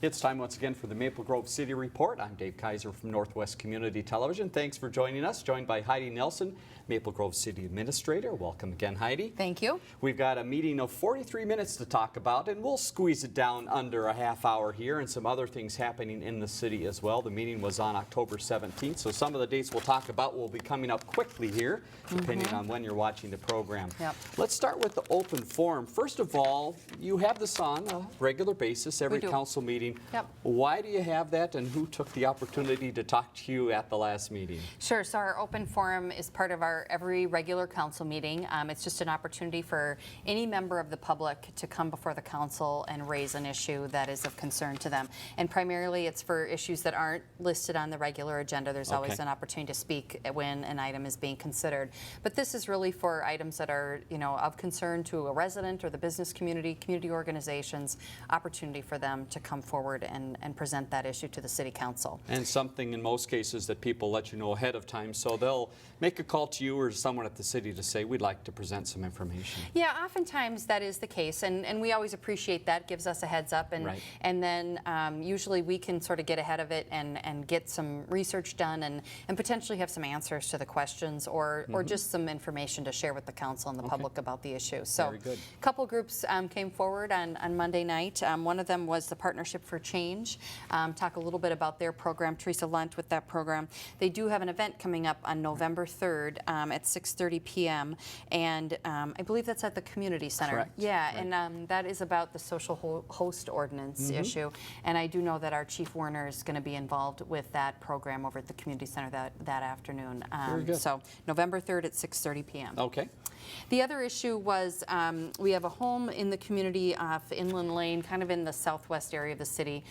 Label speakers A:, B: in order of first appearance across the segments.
A: It's time once again for the Maple Grove City Report. I'm Dave Kaiser from Northwest Community Television. Thanks for joining us. Joined by Heidi Nelson, Maple Grove City Administrator. Welcome again, Heidi.
B: Thank you.
A: We've got a meeting of 43 minutes to talk about, and we'll squeeze it down under a half hour here, and some other things happening in the city as well. The meeting was on October 17th, so some of the dates we'll talk about will be coming up quickly here, depending on when you're watching the program.
B: Yep.
A: Let's start with the open forum. First of all, you have this on a regular basis, every council meeting.
B: Yep.
A: Why do you have that, and who took the opportunity to talk to you at the last meeting?
B: Sure. So our open forum is part of our every regular council meeting. It's just an opportunity for any member of the public to come before the council and raise an issue that is of concern to them. And primarily it's for issues that aren't listed on the regular agenda. There's always an opportunity to speak when an item is being considered. But this is really for items that are, of concern to a resident or the business community, community organizations, opportunity for them to come forward and present that issue to the city council.
A: And something in most cases that people let you know ahead of time, so they'll make a call to you or someone at the city to say, we'd like to present some information.
B: Yeah, oftentimes that is the case, and we always appreciate that. Gives us a heads up, and then usually we can sort of get ahead of it and get some research done and potentially have some answers to the questions or just some information to share with the council and the public about the issue. So a couple groups came forward on Monday night. One of them was the Partnership for Change. Talk a little bit about their program. Teresa Lunt with that program. They do have an event coming up on November 3rd at 6:30 p.m. and I believe that's at the community center.
A: Correct.
B: Yeah, and that is about the social host ordinance issue. And I do know that our Chief Warner is going to be involved with that program over at the community center that afternoon.
A: Very good.
B: So November 3rd at 6:30 p.m.
A: Okay.
B: The other issue was we have a home in the community off Inland Lane, kind of in the southwest area of the city.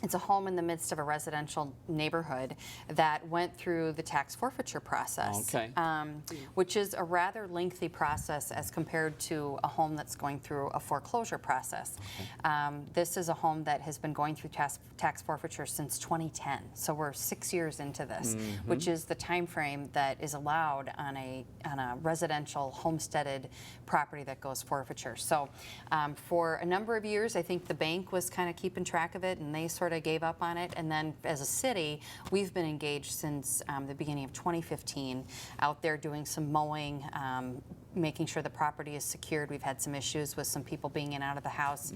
B: It's a home in the midst of a residential neighborhood that went through the tax forfeiture process, which is a rather lengthy process as compared to a home that's going through a foreclosure process. This is a home that has been going through tax forfeiture since 2010, so we're 6 years into this, which is the time frame that is allowed on a residential homesteaded property that goes forfeiture. So for a number of years, I think the bank was kind of keeping track of it, and they sort of gave up on it. And then as a city, we've been engaged since the beginning of 2015 out there doing some mowing, making sure the property is secured. We've had some issues with some people being in and out of the house.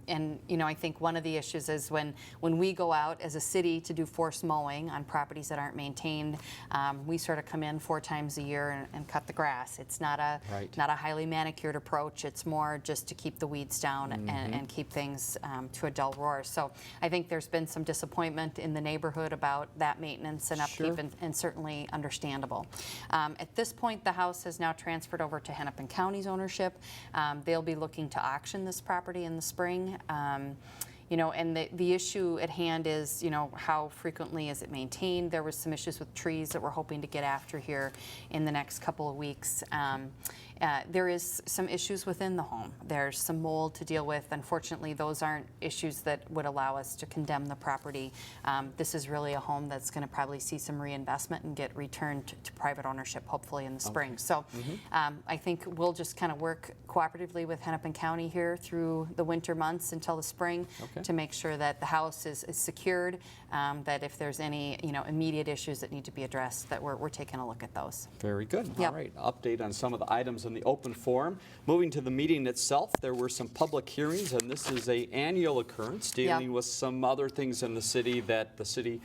B: And I think one of the issues is when we go out as a city to do forced mowing on properties that aren't maintained, we sort of come in 4 times a year and cut the grass. It's not a highly manicured approach. It's more just to keep the weeds down and keep things to a dull roar. So I think there's been some disappointment in the neighborhood about that maintenance and upkeep, and certainly understandable. At this point, the house has now transferred over to Hennepin County's ownership. They'll be looking to auction this property in the spring. And the issue at hand is, how frequently is it maintained? There was some issues with trees that we're hoping to get after here in the next couple of weeks. There is some issues within the home. There's some mold to deal with. Unfortunately, those aren't issues that would allow us to condemn the property. This is really a home that's going to probably see some reinvestment and get returned to private ownership, hopefully in the spring. So I think we'll just kind of work cooperatively with Hennepin County here through the winter months until the spring to make sure that the house is secured, that if there's any immediate issues that need to be addressed, that we're taking a look at those.
A: Very good. All right. Update on some of the items in the open forum. Moving to the meeting itself, there were some public hearings, and this is an annual occurrence dealing with some other things in the city that the city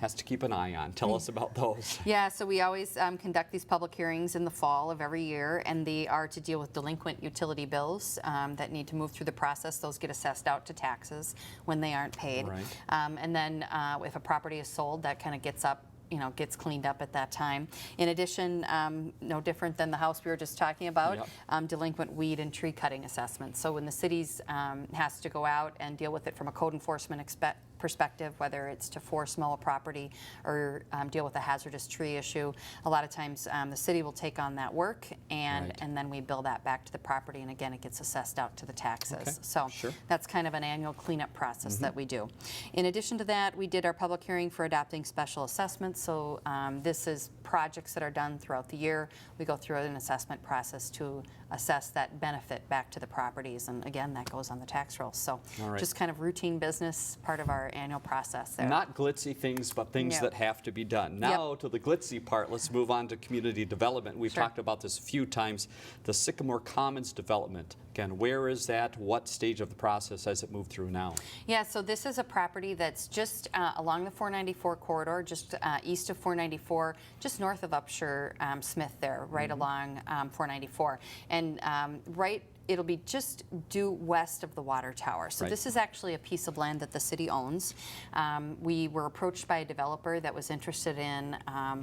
A: has to keep an eye on. Tell us about those.
B: Yeah, so we always conduct these public hearings in the fall of every year, and they are to deal with delinquent utility bills that need to move through the process. Those get assessed out to taxes when they aren't paid. And then if a property is sold, that kind of gets cleaned up at that time. In addition, no different than the house we were just talking about, delinquent weed and tree cutting assessments. So when the city's has to go out and deal with it from a code enforcement perspective, whether it's to force mow a property or deal with a hazardous tree issue. A lot of times the city will take on that work and then we bill that back to the property, and again it gets assessed out to the taxes. So that's kind of an annual cleanup process that we do. In addition to that, we did our public hearing for adopting special assessments. So this is projects that are done throughout the year. We go through an assessment process to assess that benefit back to the properties. And again, that goes on the tax rolls. So
A: All right.
B: just kind of routine business, part of our annual process there.
A: Not glitzy things, but things
B: No.
A: that have to be done. Now to the glitzy part, let's move on to community development. We've
B: Sure.
A: talked about this a few times. The Sycamore Commons development. Again, where is that? What stage of the process has it moved through now?
B: Yeah, so this is a property that's just along the 494 corridor, just east of 494, just north of Upshur Smith there, right along 494. And it'll be just due west of the water tower. So
A: Right.
B: this is actually a piece of land that the city owns. We were approached by a developer that was interested in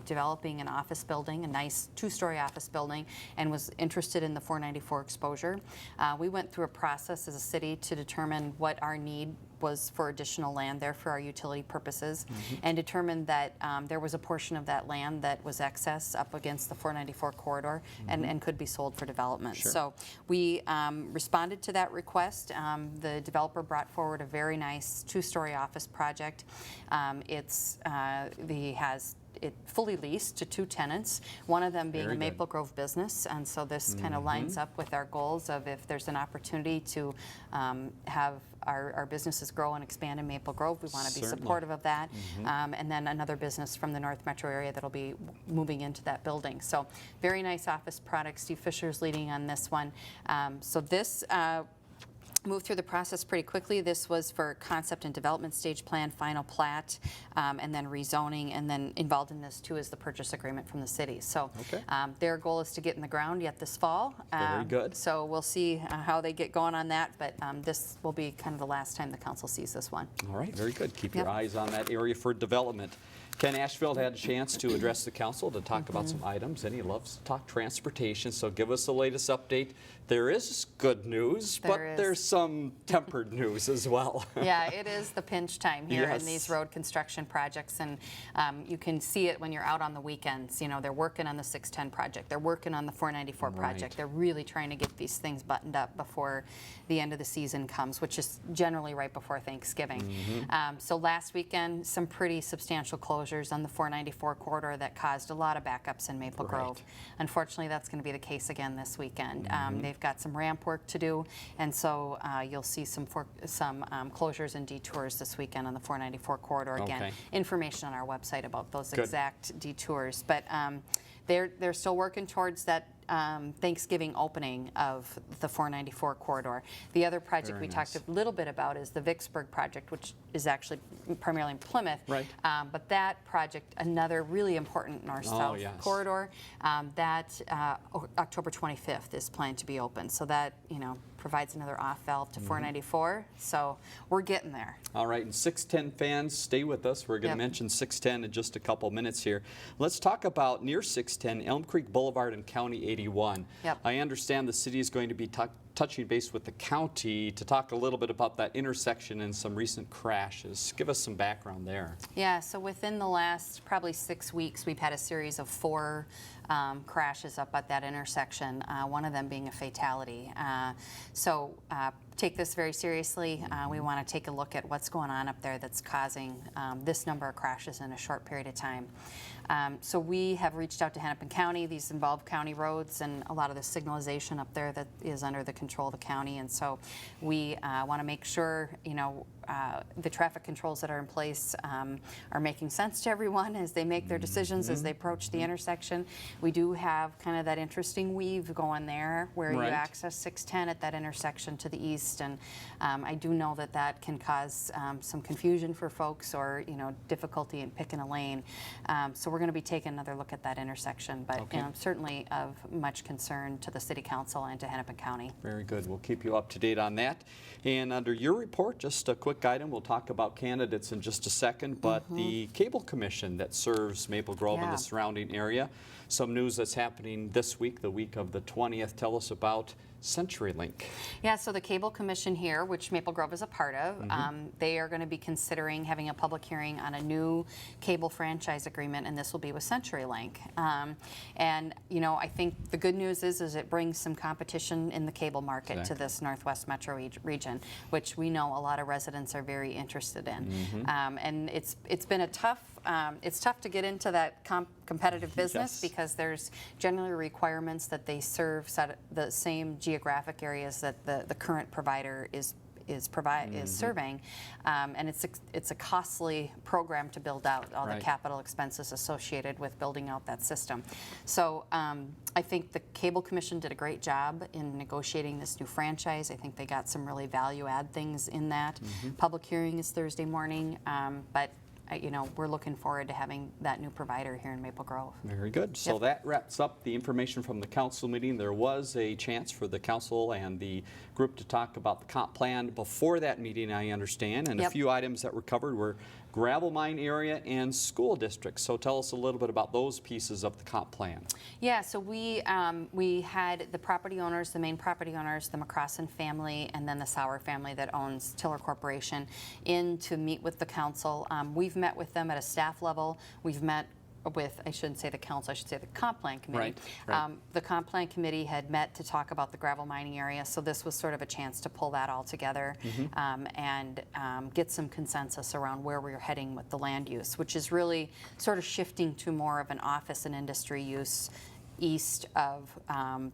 B: developing an office building, a nice two-story office building, and was interested in the 494 exposure. We went through a process as a city to determine what our need was for additional land there for our utility purposes, and determined that there was a portion of that land that was excess up against the 494 corridor and could be sold for development.
A: Sure.
B: So we responded to that request. The developer brought forward a very nice two-story office project. He has it fully leased to 2 tenants, one of them being
A: Very
B: a
A: good.
B: Maple Grove business, and so this kind of lines up with our goals of if there's an opportunity to have our businesses grow and expand in Maple Grove, we want to be
A: Certainly.
B: supportive of that. And then another business from the North Metro area that'll be moving into that building. So very nice office product. Steve Fisher's leading on this one. So this moved through the process pretty quickly. This was for concept and development stage plan, final plat, and then rezoning, and then involved in this too is the purchase agreement from the city. So
A: Okay.
B: their goal is to get in the ground yet this fall.
A: Very good.
B: So we'll see how they get going on that, but this will be kind of the last time the council sees this one.
A: All right, very good. Keep your
B: Yep.
A: eyes on that area for development. Ken Ashfield had a chance to address the council to talk about some items, and he loves to talk transportation, so give us the latest update. There is good news, but
B: There is.
A: there's some tempered news as well.
B: Yeah, it is the pinch time here
A: Yes.
B: in these road construction projects, and you can see it when you're out on the weekends. You know, they're working on the 610 project, they're working on the 494 project.
A: Right.
B: They're really trying to get these things buttoned up before the end of the season comes, which is generally right before Thanksgiving. So last weekend, some pretty substantial closures on the 494 corridor that caused a lot of backups in Maple
A: Right.
B: Grove. Unfortunately, that's going to be the case again this weekend. They've got some ramp work to do, and so you'll see some closures and detours this weekend on the 494 corridor. Again,
A: Okay.
B: information on our website about those
A: Good.
B: exact detours. But they're still working towards that Thanksgiving opening of the 494 corridor. The other project
A: Very
B: we
A: nice.
B: talked a little bit about is the Vicksburg project, which is actually primarily in Plymouth.
A: Right.
B: But that project, another really important north-south
A: yes.
B: corridor, October 25th is planned to be open. So that, provides another off valve to 494. So we're getting there.
A: All right, and 610 fans, stay with us. We're going to
B: Yep.
A: mention 610 in just a couple minutes here. Let's talk about near 610, Elm Creek Boulevard and County 81.
B: Yep.
A: I understand the city is going to be touching base with the county to talk a little bit about that intersection and some recent crashes. Give us some background there.
B: Yeah, so within the last probably 6 weeks, we've had a series of 4 crashes up at that intersection, one of them being a fatality. So take this very seriously. We want to take a look at what's going on up there that's causing this number of crashes in a short period of time. So we have reached out to Hennepin County. These involve county roads and a lot of the signalization up there that is under the control of the county. And so we want to make sure, the traffic controls that are in place are making sense to everyone as they make their decisions as they approach the intersection. We do have kind of that interesting weave going there where
A: Right.
B: you access 610 at that intersection to the east. And I do know that that can cause some confusion for folks or, difficulty in picking a lane. So we're going to be taking another look at that intersection, but
A: Okay.
B: certainly of much concern to the City Council and to Hennepin County.
A: Very good. We'll keep you up to date on that. And under your report, just a quick item, we'll talk about candidates in just a second, but the Cable Commission that serves Maple Grove and
B: Yeah.
A: the surrounding area, some news that's happening this week, the week of the 20th. Tell us about CenturyLink.
B: Yeah, so the Cable Commission here, which Maple Grove is a part of, they are going to be considering having a public hearing on a new cable franchise agreement, and this will be with CenturyLink. And, I think the good news is it brings some competition in the cable market to
A: Exactly.
B: this Northwest Metro region, which we know a lot of residents are very interested in. And it's been a tough it's tough to get into that competitive business
A: Yes.
B: because there's generally requirements that they serve the same geographic areas that the current provider is serving, and it's a costly program to build out all
A: Right.
B: the capital expenses associated with building out that system. So I think the Cable Commission did a great job in negotiating this new franchise. I think they got some really value-add things in that. Public hearing is Thursday morning, but we're looking forward to having that new provider here in Maple Grove.
A: Very good. So
B: Yep.
A: that wraps up the information from the council meeting. There was a chance for the council and the group to talk about the comp plan before that meeting, I understand, and a
B: Yep.
A: few items that were covered were gravel mine area and school districts. So tell us a little bit about those pieces of the comp plan.
B: Yeah, so we had the property owners, the main property owners, the McCrossan family, and then the Sauer family that owns Tiller Corporation in to meet with the council. We've met with them at a staff level. We've met with, I shouldn't say the council, I should say the comp plan committee.
A: Right.
B: The comp plan committee had met to talk about the gravel mining area, so this was sort of a chance to pull that all together and get some consensus around where we're heading with the land use, which is really sort of shifting to more of an office and industry use east of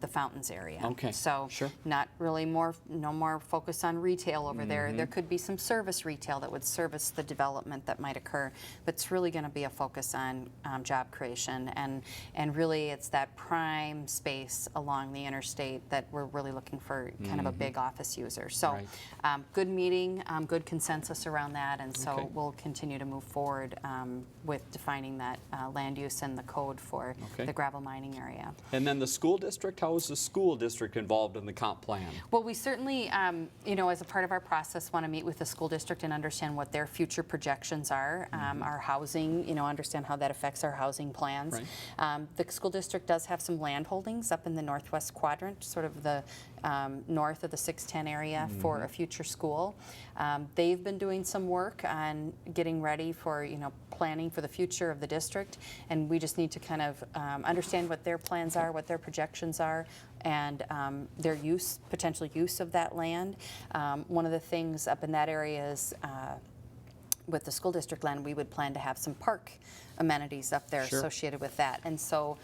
B: the Fountains area.
A: Okay,
B: So
A: sure.
B: not really no more focus on retail over there. There could be some service retail that would service the development that might occur, but it's really going to be a focus on job creation, and really it's that prime space along the interstate that we're really looking for kind of a big office user. So
A: Right.
B: good meeting, good consensus around that, and so
A: Okay.
B: we'll continue to move forward with defining that land use and the code for
A: Okay.
B: the gravel mining area.
A: And then the school district, how is the school district involved in the comp plan?
B: Well, we certainly, as a part of our process, want to meet with the school district and understand what their future projections are, our housing, understand how that affects our housing plans.
A: Right.
B: The school district does have some land holdings up in the northwest quadrant, sort of the north of the 610 area for a future school. They've been doing some work on getting ready for, planning for the future of the district, and we just need to kind of understand what their plans are, what their projections are, and their potential use of that land. One of the things up in that area is with the school district land, we would plan to have some park amenities up there
A: Sure.
B: associated with that. And so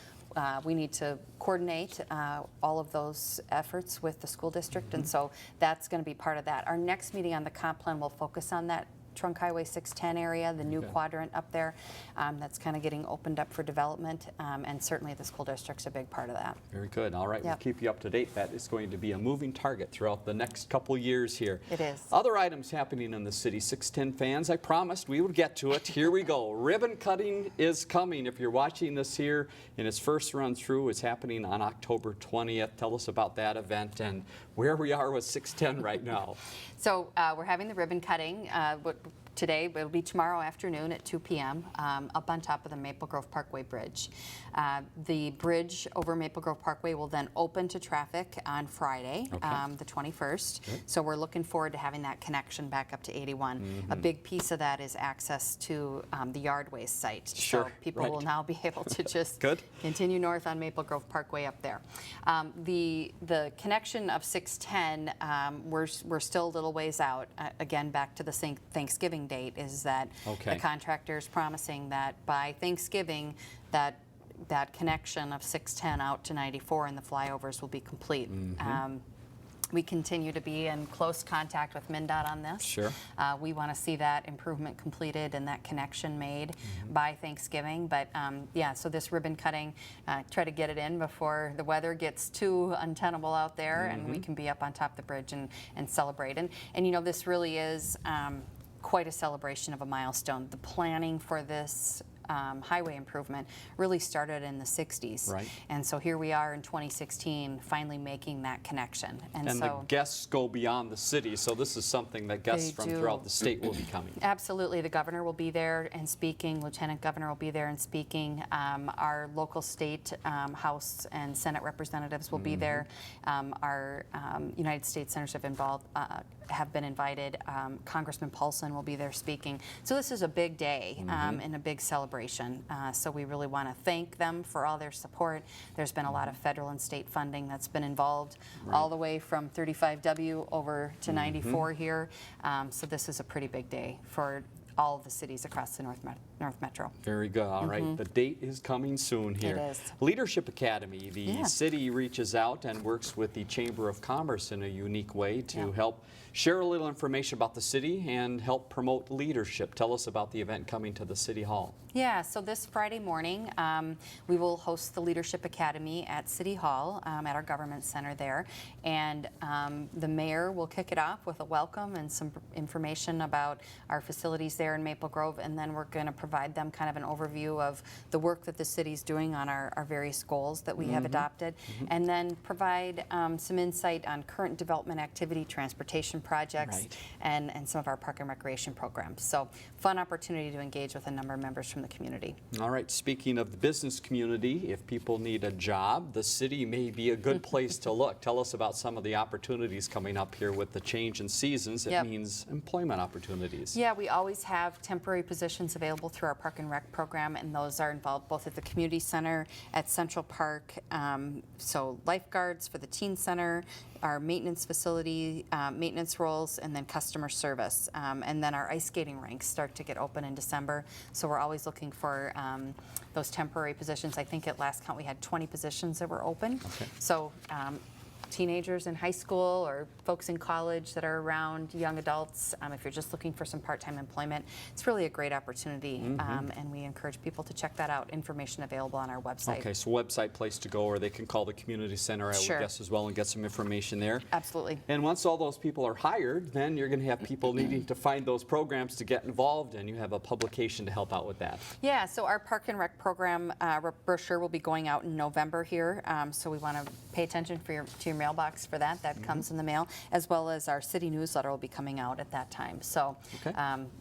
B: we need to coordinate all of those efforts with the school district, and so that's going to be part of that. Our next meeting on the comp plan will focus on that Trunk Highway 610 area, the new
A: Okay.
B: quadrant up there. That's kind of getting opened up for development, and certainly the school district's a big part of that.
A: Very good. All right, we'll
B: Yep.
A: keep you up to date. That is going to be a moving target throughout the next couple years here.
B: It is.
A: Other items happening in the city. 610 fans, I promised we would get to it. Here we go. Ribbon cutting is coming. If you're watching this here in its first run through, it's happening on October 20th. Tell us about that event and where we are with 610 right now.
B: So we're having the ribbon cutting today. It'll be tomorrow afternoon at 2 p.m. Up on top of the Maple Grove Parkway Bridge. The bridge over Maple Grove Parkway will then open to traffic on Friday,
A: Okay.
B: the 21st. So we're looking forward to having that connection back up to 81. A big piece of that is access to the Yardways site.
A: Sure,
B: So people
A: right.
B: will now be able to just
A: Good.
B: continue north on Maple Grove Parkway up there. The connection of 610, we're still a little ways out. Again, back to the Thanksgiving date is that
A: Okay.
B: the contractor's promising that by Thanksgiving that connection of 610 out to 94 and the flyovers will be complete. We continue to be in close contact with MnDOT on this.
A: Sure.
B: We want to see that improvement completed and that connection made by Thanksgiving. But so this ribbon cutting, try to get it in before the weather gets too untenable out there, and we can be up on top of the bridge and celebrate. And this really is quite a celebration of a milestone. The planning for this highway improvement really started in the 60s.
A: Right.
B: And so here we are in 2016 finally making that connection.
A: And the guests go beyond the city, so this is something that guests
B: They
A: from
B: do.
A: throughout the state will be coming.
B: Absolutely. The governor will be there and speaking. Lieutenant Governor will be there and speaking. Our local state House and Senate representatives will be there. Our United States senators have been invited. Congressman Paulson will be there speaking. So this is a big day and a big celebration. So we really want to thank them for all their support. There's been a lot of federal and state funding that's been involved, all the way from 35W over to 94 here. So this is a pretty big day for all of the cities across the North Metro.
A: Very good. All right. The date is coming soon here.
B: It is.
A: Leadership Academy. The city reaches out and works with the Chamber of Commerce in a unique way to help share a little information about the city and help promote leadership. Tell us about the event coming to the City Hall.
B: Yeah, so this Friday morning, we will host the Leadership Academy at City Hall at our government center there. And the mayor will kick it off with a welcome and some information about our facilities there in Maple Grove. And then we're going to provide them kind of an overview of the work that the city's doing on our various goals that we have adopted. And then provide some insight on current development activity, transportation projects, and some of our park and recreation programs. So fun opportunity to engage with a number of members from the community.
A: All right, speaking of the business community, if people need a job, the city may be a good place to look. Tell us about some of the opportunities coming up here with the change in seasons. It means employment opportunities.
B: Yeah, we always have temporary positions available through our Park and Rec program, and those are involved both at the community center, at Central Park, so lifeguards for the teen center, our maintenance facility, maintenance roles, and then customer service. And then our ice skating rinks start to get open in December. So we're always looking for those temporary positions. I think at last count we had 20 positions that were open. So teenagers in high school or folks in college that are around, young adults, if you're just looking for some part-time employment, it's really a great opportunity, and we encourage people to check that out. Information available on our website. Okay,
A: so website place to go, or they can call the community center, I would guess, as well, and get some information there.
B: Absolutely.
A: And once all those people are hired, then you're going to have people needing to find those programs to get involved, and you have a publication to help out with that.
B: Yeah, so our Park and Rec program brochure will be going out in November here, so we want to pay attention to your mailbox for that. That comes in the mail, as well as our city newsletter will be coming out at that time. So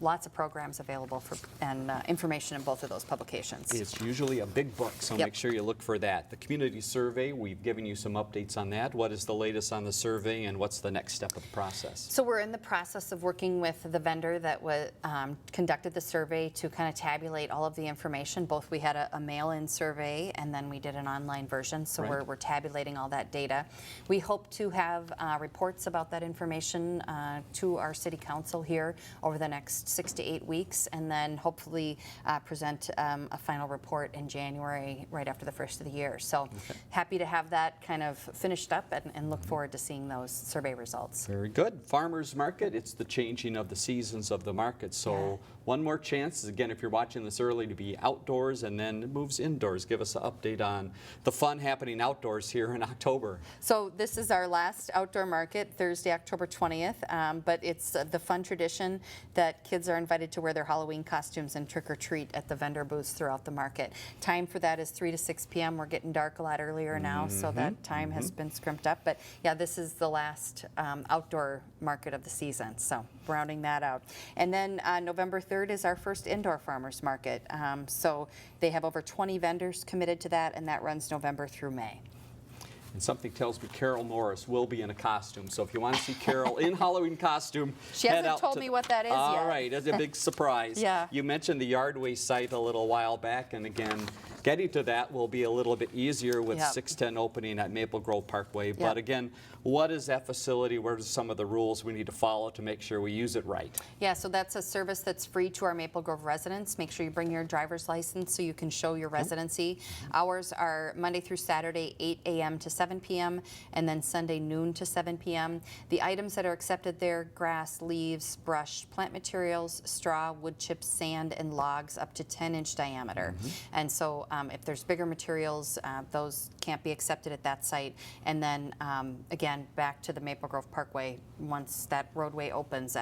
B: lots of programs available and information in both of those publications.
A: It's usually a big book, so make sure you look for that. The community survey, we've given you some updates on that. What is the latest on the survey, and what's the next step of the process?
B: So we're in the process of working with the vendor that conducted the survey to kind of tabulate all of the information. Both we had a mail-in survey, and then we did an online version, so we're tabulating all that data. We hope to have reports about that information to our city council here over the next 6 to 8 weeks, and then hopefully present a final report in January, right after the first of the year. So happy to have that kind of finished up and look forward to seeing those survey results.
A: Very good. Farmers Market, it's the changing of the seasons of the market. So one more chance, again, if you're watching this early, to be outdoors, and then it moves indoors. Give us an update on the fun happening outdoors here in October.
B: So this is our last outdoor market, Thursday, October 20th, but it's the fun tradition that kids are invited to wear their Halloween costumes and trick or treat at the vendor booths throughout the market. Time for that is 3 to 6 p.m. We're getting dark a lot earlier now, so that time has been scrimped up. But yeah, this is the last outdoor market of the season, so rounding that out. And then November 3rd is our first indoor farmers market. So they have over 20 vendors committed to that, and that runs November through May.
A: And something tells me Carol Norris will be in a costume. So if you want to see Carol in Halloween costume,
B: she hasn't told me what that is yet.
A: All right, that's a big surprise.
B: Yeah.
A: You mentioned the Yardway site a little while back, and again, getting to that will be a little bit easier with 610 opening at Maple Grove Parkway. But again, what is that facility? What are some of the rules we need to follow to make sure we use it right? Yeah,
B: so that's a service that's free to our Maple Grove residents. Make sure you bring your driver's license so you can show your residency. Hours are Monday through Saturday, 8 a.m. to 7 p.m., and then Sunday noon to 7 p.m. The items that are accepted there: grass, leaves, brush, plant materials, straw, wood chips, sand, and logs up to 10-inch diameter. And so if there's bigger materials, those can't be accepted at that site. And then again, back to the Maple Grove Parkway. Once that roadway opens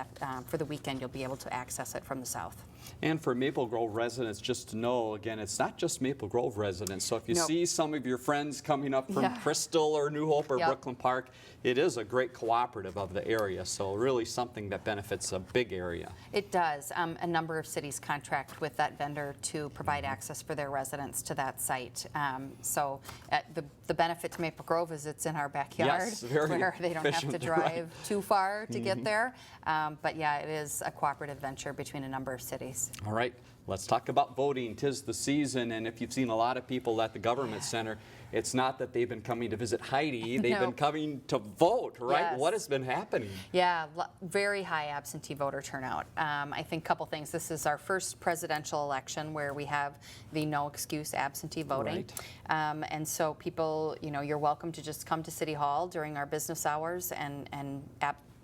B: for the weekend, you'll be able to access it from the south.
A: And for Maple Grove residents, just to know, again, it's not just Maple Grove residents. So if you see some of your friends coming up from Crystal or New Hope or Brooklyn Park, it is a great cooperative of the area. So really something that benefits a big area.
B: It does. A number of cities contract with that vendor to provide access for their residents to that site. So the benefit to Maple Grove is it's in our backyard, where they don't have to drive too far to get there. But yeah, it is a cooperative venture between a number of cities.
A: All right, let's talk about voting. 'Tis the season, and if you've seen a lot of people at the government center, it's not that they've been coming to visit Heidi, they've
B: No.
A: been coming to vote, right?
B: Yes.
A: What has been happening?
B: Yeah, very high absentee voter turnout. I think a couple things. This is our first presidential election where we have the no excuse absentee voting.
A: Right.
B: And so people, you're welcome to just come to City Hall during our business hours and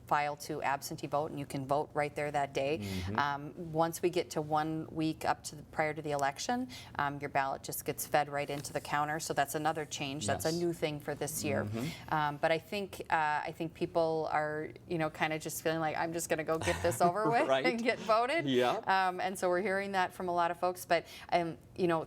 B: file to absentee vote, and you can vote right there that day. Once we get to 1 week up to prior to the election, your ballot just gets fed right into the counter. So that's another change. That's a
A: Yes.
B: new thing for this year. But I think people are kind of just feeling like, I'm just going to go get this over with
A: Right.
B: and get voted.
A: Yeah.
B: And so we're hearing that from a lot of folks. But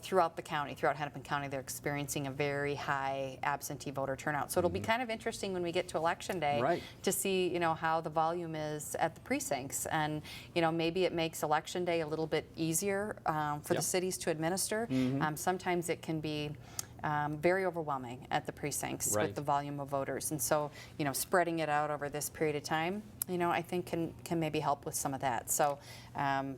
B: throughout the county, throughout Hennepin County, they're experiencing a very high absentee voter turnout. So it'll be kind of interesting when we get to election day
A: Right.
B: to see how the volume is at the precincts, and maybe it makes election day a little bit easier for the cities to administer. Sometimes it can be very overwhelming at the precincts
A: Right.
B: with the volume of voters, and so spreading it out over this period of time, I think can maybe help with some of that. So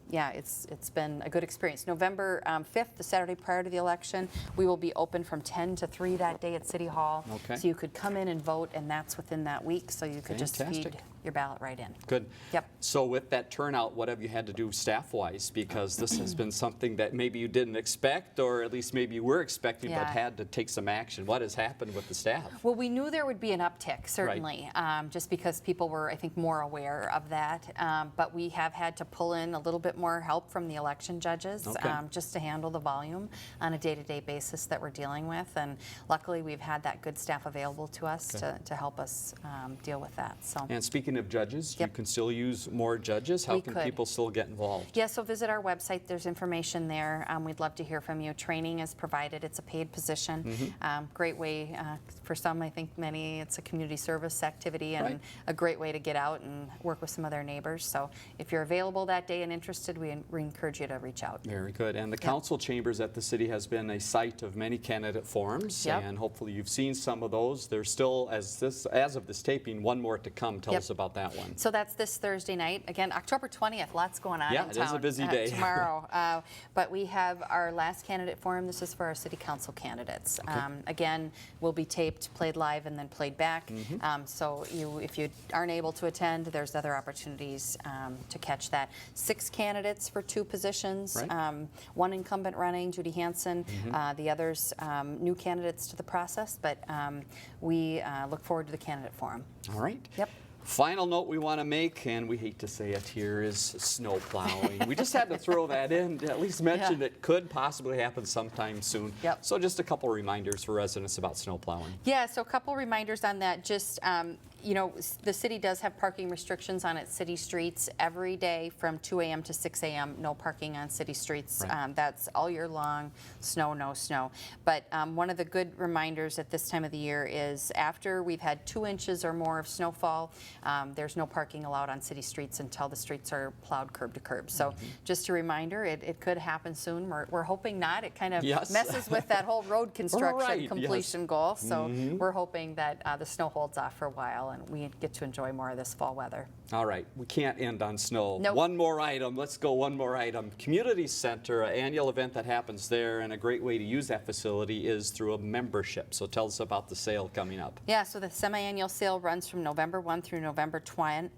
B: yeah, it's been a good experience. November 5th, the Saturday prior to the election, we will be open from 10 to 3 that day at City Hall.
A: Okay.
B: So you could come in and vote, and that's within that week, so you could just
A: Fantastic.
B: feed your ballot right in.
A: Good.
B: Yep.
A: So with that turnout, what have you had to do staff-wise? Because this has been something that maybe you didn't expect, or at least maybe you were expecting, but
B: Yeah.
A: had to take some action. What has happened with the staff?
B: Well, we knew there would be an uptick, certainly, just because people were, I think, more aware of that. But we have had to pull in a little bit more help from the election judges,
A: Okay.
B: just to handle the volume on a day-to-day basis that we're dealing with. And luckily, we've had that good staff available to us to help us deal with that. So.
A: And speaking of judges,
B: Yep.
A: you can still use more judges. How
B: We
A: can
B: could.
A: people still get involved?
B: Yeah, so visit our website. There's information there. We'd love to hear from you. Training is provided. It's a paid position. Great way for some, I think many, it's a community service activity and
A: Right.
B: a great way to get out and work with some of their neighbors. So if you're available that day and interested, we encourage you to reach out.
A: Very good. And the council chambers at the city has been a site of many candidate forums,
B: Yep.
A: and hopefully you've seen some of those. There's still, as of this taping, one more to come. Tell
B: Yep.
A: us about that one.
B: So that's this Thursday night. Again, October 20th, lots going on
A: Yeah,
B: in
A: it
B: town.
A: is a busy day.
B: Tomorrow. But we have our last candidate forum. This is for our city council candidates. Again, will be taped, played live, and then played back. So if you aren't able to attend, there's other opportunities to catch that. 6 candidates for 2 positions.
A: Right.
B: 1 incumbent running, Judy Hansen. The others, new candidates to the process. But we look forward to the candidate forum.
A: All right.
B: Yep.
A: Final note we want to make, and we hate to say it here, is snow plowing. We just had to throw that in, to at least mention
B: Yeah.
A: it could possibly happen sometime soon.
B: Yep.
A: So just a couple reminders for residents about snow plowing.
B: Yeah, so a couple reminders on that. Just, the city does have parking restrictions on its city streets every day from 2 a.m. to 6 a.m. No parking on city streets.
A: Right.
B: That's all year long, snow, no snow. But one of the good reminders at this time of the year is after we've had 2 inches or more of snowfall, there's no parking allowed on city streets until the streets are plowed curb to curb. So just a reminder, it could happen soon. We're hoping not. It kind of
A: Yes.
B: messes with that whole road construction
A: Right, yes.
B: completion goal. So we're hoping that the snow holds off for a while and we get to enjoy more of this fall weather.
A: All right, we can't end on snow.
B: Nope.
A: One more item, let's go one more item. Community Center, an annual event that happens there, and a great way to use that facility is through a membership. So tell us about the sale coming up.
B: Yeah, so the semi-annual sale runs from November 1 through November 10.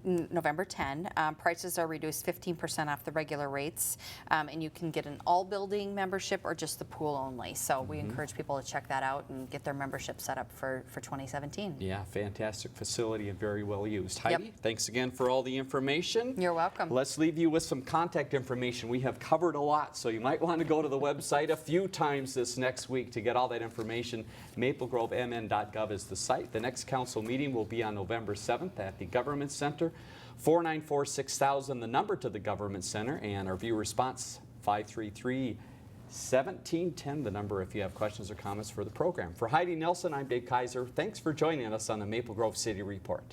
B: Prices are reduced 15% off the regular rates, and you can get an all-building membership or just the pool only. So we encourage people to check that out and get their membership set up for 2017.
A: Yeah, fantastic facility and very well used. Heidi, thanks again for all the information.
B: You're welcome.
A: Let's leave you with some contact information. We have covered a lot, so you might want to go to the website a few times this next week to get all that information. MapleGroveMN.gov is the site. The next council meeting will be on November 7th at the Government Center. 494-6000, the number to the Government Center, and our viewer response 533-1710, the number if you have questions or comments for the program. For Heidi Nelson, I'm Dave Kaiser. Thanks for joining us on the Maple Grove City Report.